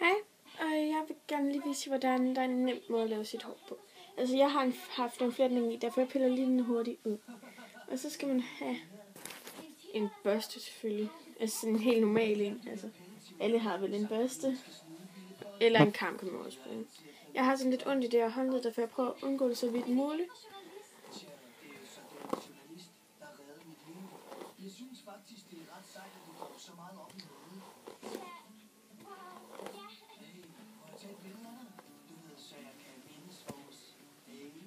Hej, og jeg vil gerne lige vise, hvordan der er en nem måde at lave sit hår på. Altså, jeg har haft en flætning i, derfor jeg piller lige den hurtigt ud. Og så skal man have en børste selvfølgelig. Altså sådan en helt normal en. Altså, alle har vel en børste. Eller en kam kan man også bruge. Jeg har sådan lidt ondt i det her håndled, derfor jeg prøver at undgå det så vidt muligt. Jeg synes faktisk, det er ret sejt, at du går så meget op i hovedet. Hey, må jeg tage billederne? Du ved, så jeg kan mindes vores date.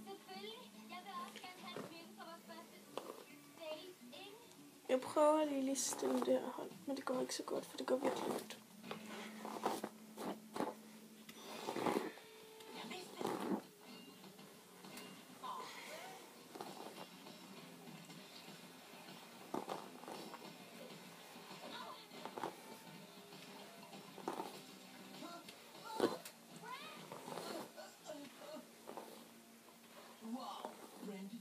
Selvfølgelig. Jeg vil også gerne have et billede på vores første date, ikke? Jeg prøver lige at stille det her hold, men det går ikke så godt, for det går virkelig ondt.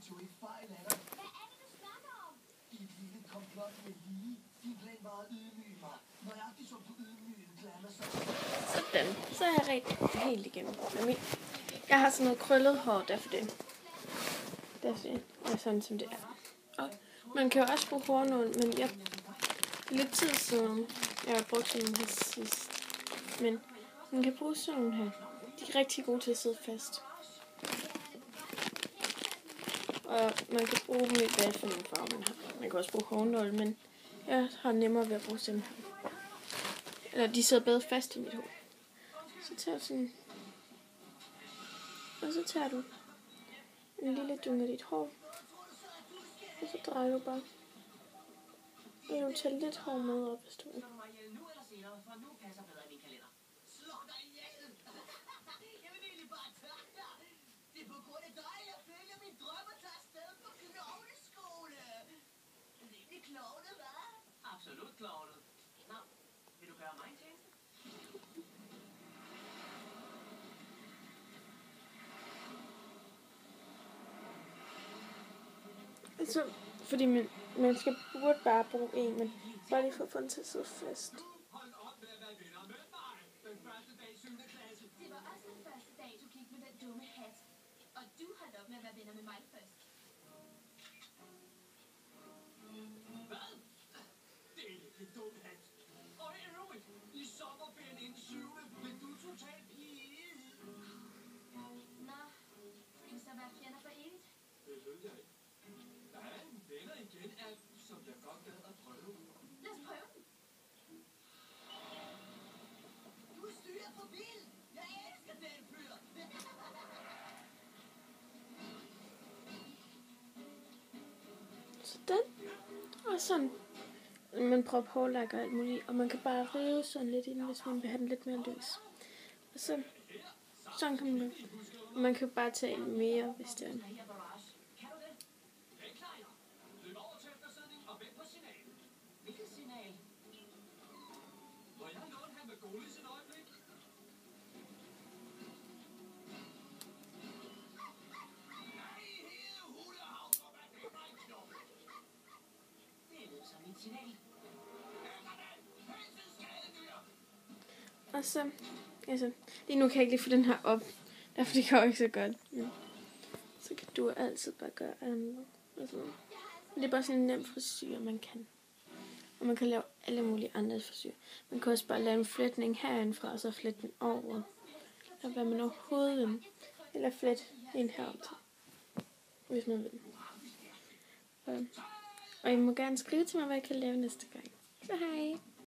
Tog I fejl af dig? Hvad er det, du snakker om? I et lille komplot med lige. Din plan var at ydmyge mig. Nøjagtigt som du ydmygede Glamour. Sådan. Så er jeg rigtig helt igennem. Jeg har sådan noget krøllet hår, derfor det. Det er sådan, som det er. Og man kan jo også bruge hårnål, men det er lidt tid siden, jeg har brugt sådan her sidst. Men man kan bruge sådan her. De er rigtig gode til at sidde fast. Og man kan bruge dem i hvad for nogle farver man har. Man kan også bruge hårnål, men jeg har nemmere ved at bruge dem her. Eller de sidder bedre fast i mit hår. Så tager du sådan. Og så tager du en lille dynge af dit hår. Og så drejer du bare. Og du tager lidt hår med op, hvis du vil. Absolut klovnet. Nå, vil du gøre mig en tjeneste? Altså, fordi man burde bare bruge en, men bare lige for at få den til at sidde fast. Hold op med at være venner med mig. Den første dag i 7. klasse. Det var også den første dag, du gik med den dumme hat. Og du holdt op med at være venner med mig først. Hvad? Det er ikke en dum hat. Og i øvrigt, i sommerferien inden 7. blev du totalt pige. Nå, skal vi så være fjender for evigt? Det synes jeg ikke. Men venner igen er, som jeg godt gad at prøve. Lad os prøve den. Du styrer på bil. Jeg elsker den fyr. Sådan. Og sådan. Man prøver hårlæg og alt muligt. Og man kan bare rive sådan lidt ind, hvis man vil have den lidt mere løs. Og sådan kan man løbe. Og man kan bare tage en mere, hvis det er. Kan du det? Helt klart. Løb over til eftersidning og vent på signal. Hvilket signal? Må jeg låne ham med Golis et øjeblik? Nej, hele hulehavn, hvor man det var en knop. Det lød som et signal. Og så, altså, lige nu kan jeg ikke lige få den her op. Derfor det går ikke så godt. Ja. Så kan du altid bare gøre andet. Altså. Men det er bare sådan en nem frisyr, man kan. Og man kan lave alle mulige andre frisyrer. Man kan også bare lave en flætning herindfra, og så flette den over. Og hvad man overhovedet vil. Eller flette en herop til. Hvis man vil. Og I må gerne skrive til mig, hvad jeg kan lave næste gang. Så hej!